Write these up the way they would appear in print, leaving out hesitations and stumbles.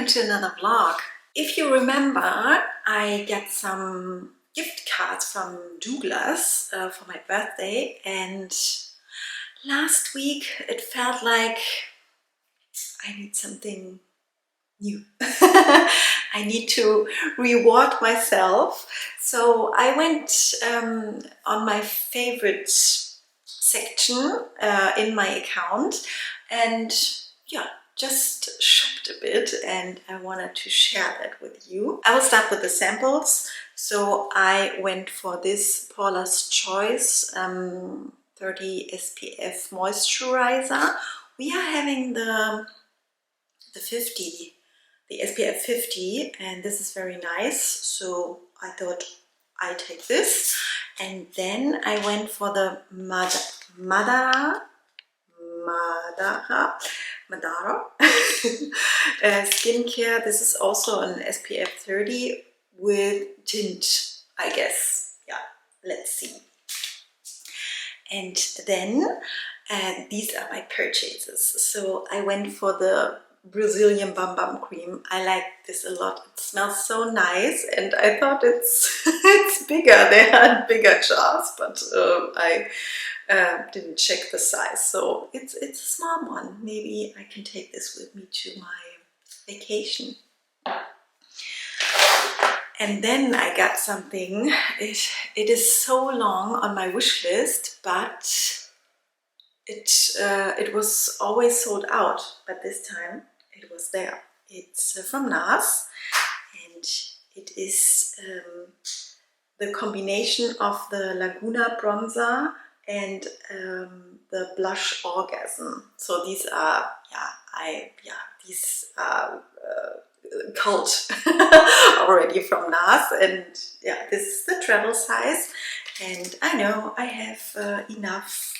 to another vlog. If you remember, I got some gift cards from Douglas for my birthday, and last week it felt like I need something new. I need to reward myself. So I went on my favorite section in my account and yeah, just shopped a bit, and I wanted to share that with you. I will start with the samples. So I went for this Paula's Choice 30 SPF moisturizer. We are having the 50, the SPF 50, and this is very nice, so I thought I take this. And then I went for the Madara skincare. This is also an SPF 30 with tint, I guess. Yeah, let's see. And then these are my purchases. So I went for the Brazilian Bum Bum cream. I like this a lot. It smells so nice, and I thought it's it's bigger. They had bigger jars, but I didn't check the size. So it's a small one. Maybe I can take this with me to my vacation. And then I got something. It is so long on my wish list, but it was always sold out, but this time it was there. It's from NARS, and it is the combination of the Laguna bronzer and the blush orgasm. So these are these are cult already from NARS, and yeah, this is the travel size, and I know I have enough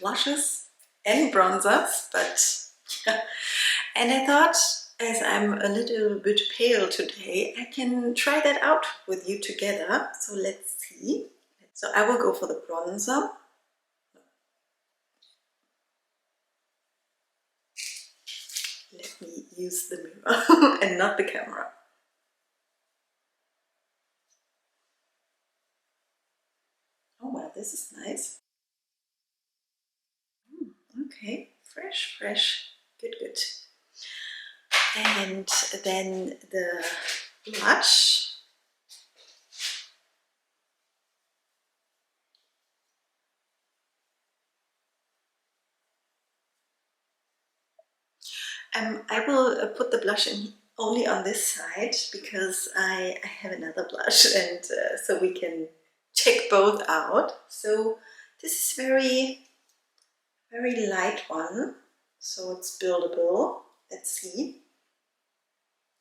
blushes and bronzers, but and I thought, as I'm a little bit pale today, I can try that out with you together. So let's see. So I will go for the bronzer. Let me use the mirror and not the camera. Oh well, this is nice. Okay, fresh, good. And then the blush. I will put the blush in only on this side because I have another blush, and so we can check both out. So this is very light one, so it's buildable. Let's see.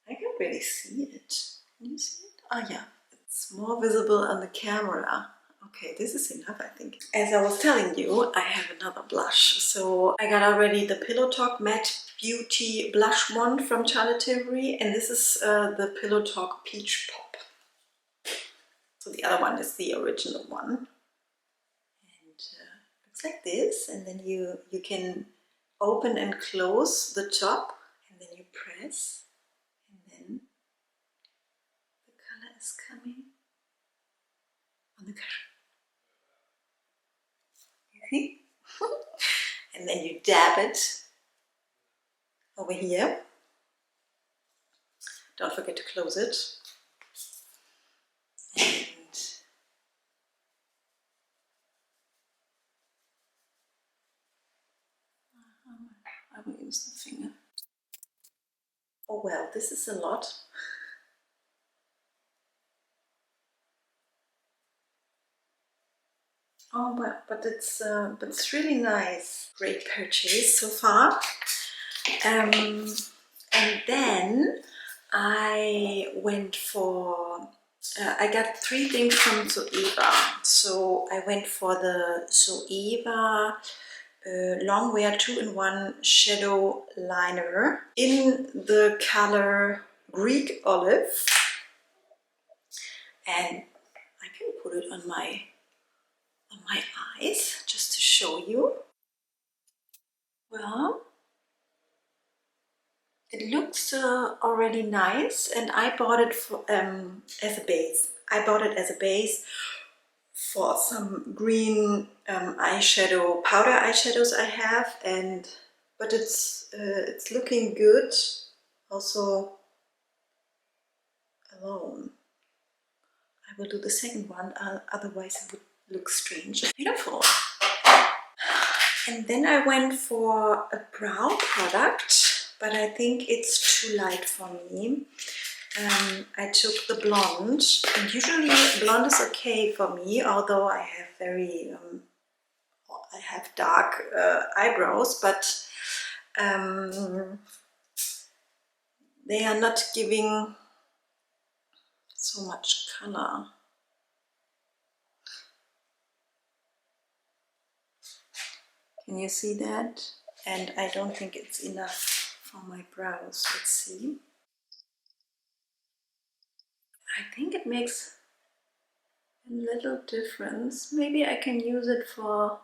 I can't really see it. Can you see it? Oh yeah, it's more visible on the camera. Okay, this is enough, I think. As I was telling you, I have another blush. So I got already the Pillow Talk Matte Beauty Blush one from Charlotte Tilbury, and this is the Pillow Talk Peach Pop. So the other one is the original one. And looks like this, and then you can open and close the top, and then you press, and then the color is coming on the color. And then you dab it over here. Don't forget to close it. And I will use the finger. Oh well, this is a lot. Oh well, but it's really nice. Great purchase so far. And then I went for, I got 3 things from Zoeva. So I went for the Zoeva Longwear 2-in-1 Shadow Liner in the color Greek Olive. And I can put it on my eyes just to show you. Well, It looks already nice, and I bought it for, as a base. I bought it as a base for some green eyeshadow, powder eyeshadows I have, but it's looking good also alone. I will do the second one, otherwise it would look strange. Beautiful. And then I went for a brow product, but I think it's too light for me. I took the blonde, and usually blonde is okay for me, although I have I have dark eyebrows, but they are not giving so much color. Can you see that? And I don't think it's enough for my brows. Let's see. I think it makes a little difference. Maybe I can use it for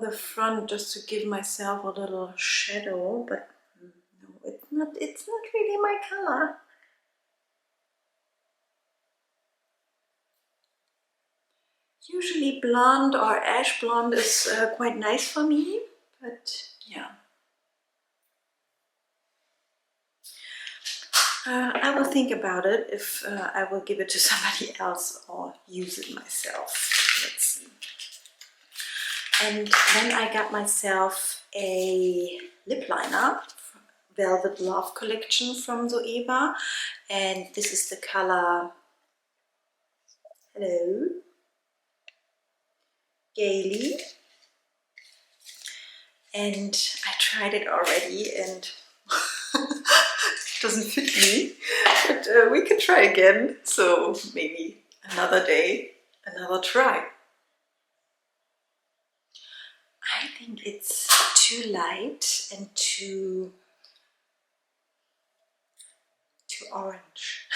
the front, just to give myself a little shadow, but no, it's not really my color. Usually blonde or ash blonde is quite nice for me, but yeah. I will think about it if I will give it to somebody else or use it myself. Let's see. And then I got myself a lip liner, Velvet Love collection from Zoeva, and this is the color Hello Gaily, and I tried it already and it doesn't fit me, but we can try again, so maybe another day, another try. I think it's too light and too orange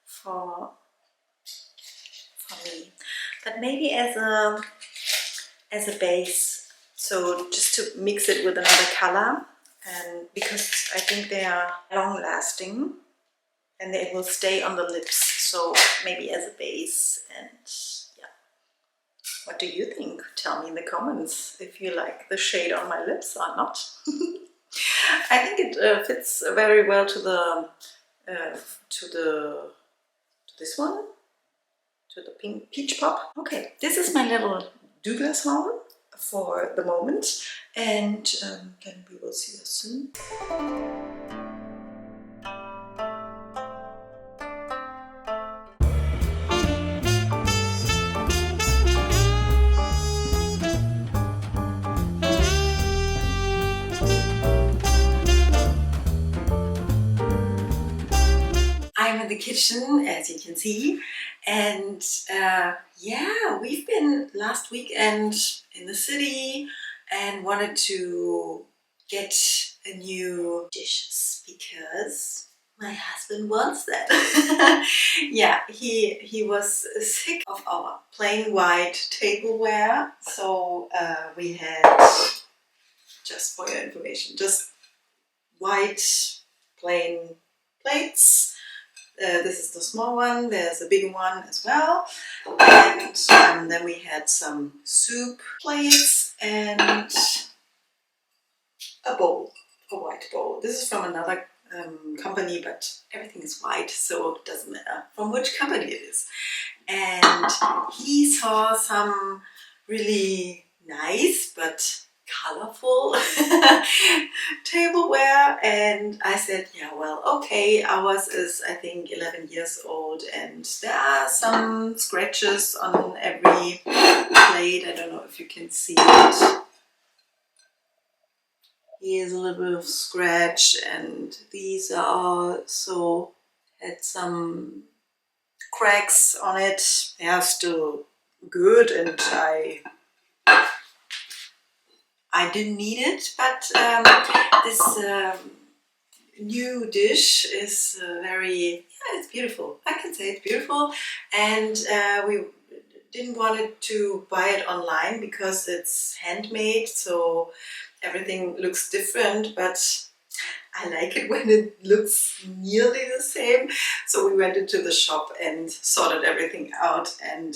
for me, but maybe as a base, so just to mix it with another color, and because I think they are long lasting and they will stay on the lips, so maybe as a base. And yeah, what do you think? Tell me in the comments if you like the shade on my lips or not. I think it fits very well to the this one, to the pink peach pop. Okay, this is my little Douglas haul for the moment, and then we will see you soon. I'm in the kitchen, as you can see, and yeah, we've been last weekend in the city and wanted to get a new dishes because my husband wants that. Yeah, he was sick of our plain white tableware, so we had, just for your information, just white plain plates. This is the small one, there's a big one as well, and then we had some soup plates and a bowl, a white bowl. This is from another company, but everything is white, so it doesn't matter from which company it is. And he saw some really nice but colorful tableware, and I said, yeah, well, okay, ours is I think 11 years old and there are some scratches on every plate. I don't know if you can see it. Here's a little bit of scratch, and these are also had some cracks on it. They are still good, and I didn't need it, but this new dish is yeah, it's beautiful. I can say it's beautiful, and we didn't want to buy it online because it's handmade, so everything looks different, but I like it when it looks nearly the same. So we went into the shop and sorted everything out, and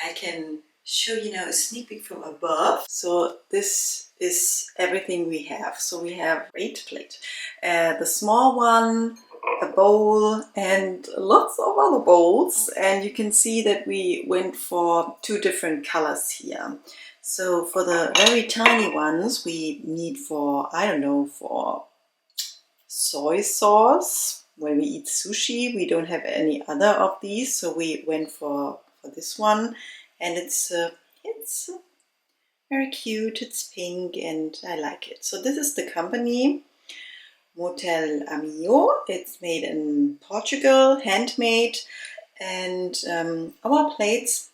I can show you now a sneak peek from above. So this is everything we have. So we have 8 plate, the small one, a bowl, and lots of other bowls. And you can see that we went for 2 different colors here. So for the very tiny ones, we need for, I don't know, for soy sauce. When we eat sushi, we don't have any other of these, so we went for this one, and it's very cute. It's pink, and I like it. So this is the company Motel Mio. It's made in Portugal, handmade, and our plates,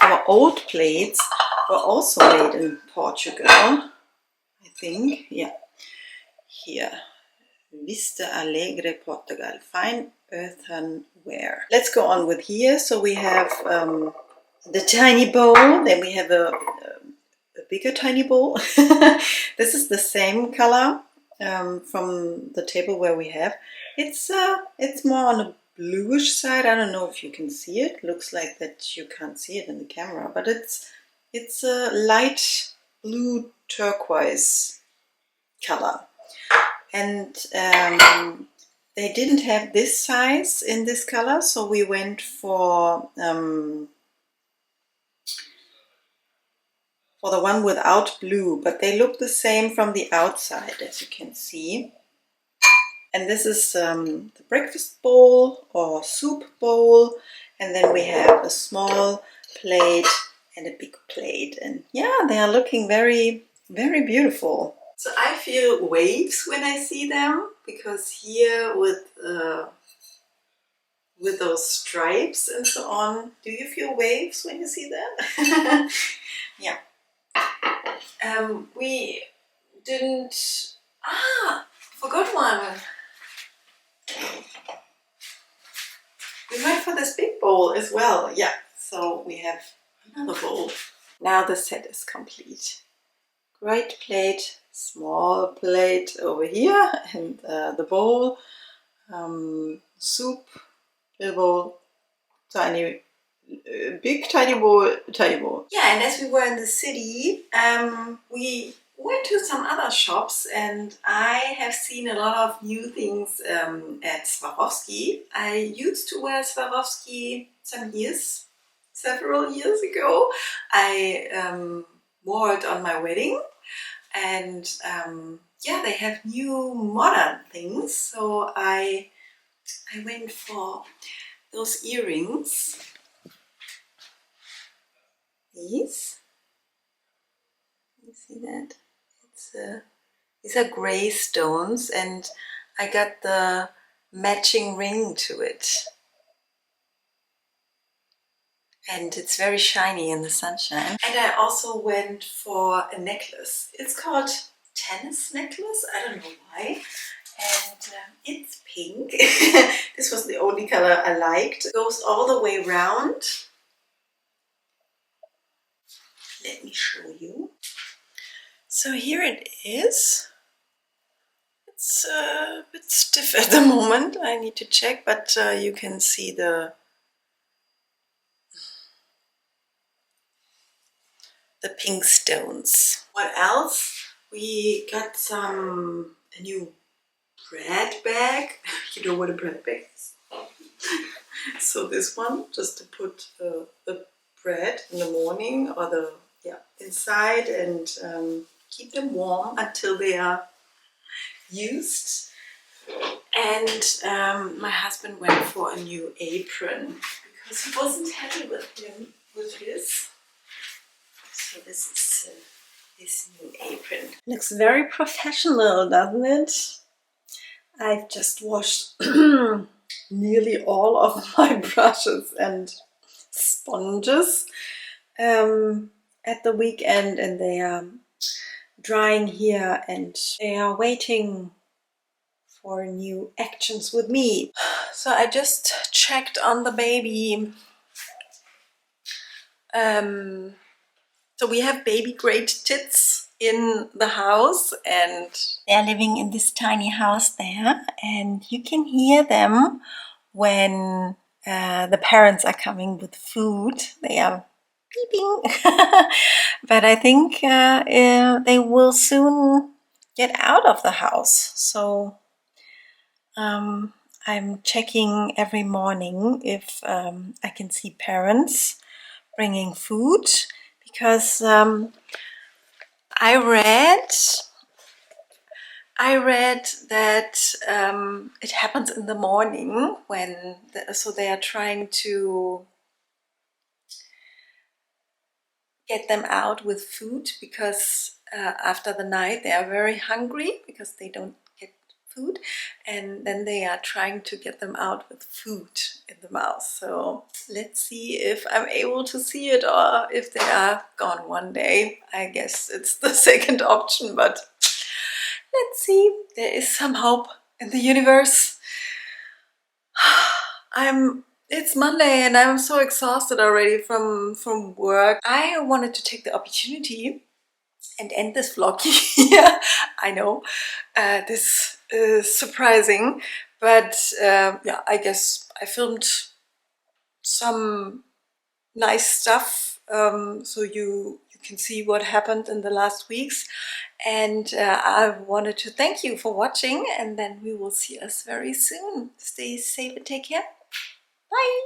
our old plates, were also made in Portugal, I think. Yeah, here. Vista Alegre, Portugal. Fine earthenware. Let's go on with here. So we have the tiny bowl. Then we have a bigger tiny bowl. This is the same color from the table where we have. It's more on the bluish side. I don't know if you can see it. Looks like that you can't see it in the camera, but it's a light blue turquoise color. And they didn't have this size in this color, so we went for the one without blue, but they look the same from the outside, as you can see. And this is the breakfast bowl or soup bowl, and then we have a small plate and a big plate, and yeah, they are looking very, very beautiful. So I feel waves when I see them, because here with those stripes and so on, do you feel waves when you see them? Yeah. We didn't... forgot one. We went for this big bowl as well. Yeah, so we have another bowl. Now the set is complete. Great plate, small plate over here, and the bowl, soup, little bowl, tiny, big tiny bowl, tiny bowl. Yeah, and as we were in the city, we went to some other shops, and I have seen a lot of new things at Swarovski. I used to wear Swarovski several years ago. I wore it on my wedding. And yeah, they have new modern things, so I went for those earrings. These, you see that? These are gray stones, and I got the matching ring to it. And it's very shiny in the sunshine. And I also went for a necklace. It's called tennis necklace. I don't know why. And it's pink. This was the only color I liked. It goes all the way around. Let me show you. So here it is. It's a bit stiff at the moment. I need to check, but you can see the pink stones. What else? We got a new bread bag. You know what a bread bag is? So this one, just to put the bread in the morning or inside, and keep them warm until they are used. And my husband went for a new apron because he wasn't happy with his. So this is his new apron. Looks very professional, doesn't it? I've just washed nearly all of my brushes and sponges at the weekend, and they are drying here, and they are waiting for new actions with me. So I just checked on the baby. So we have baby grade tits in the house, and they're living in this tiny house there, and you can hear them when the parents are coming with food. They are peeping. But I think they will soon get out of the house. So I'm checking every morning if I can see parents bringing food, because I read that it happens in the morning when so they are trying to get them out with food, because after the night they are very hungry because they don't get food, and then they are trying to get them out with food in the mouth. So let's see if I'm able to see it, or if they are gone one day. I guess it's the second option, but let's see. There is some hope in the universe. It's Monday and I'm so exhausted already from work. I wanted to take the opportunity and end this vlog here. I know this is surprising, but yeah, I guess I filmed some nice stuff, so you can see what happened in the last weeks. And I wanted to thank you for watching, and then we will see us very soon. Stay safe and take care. Bye!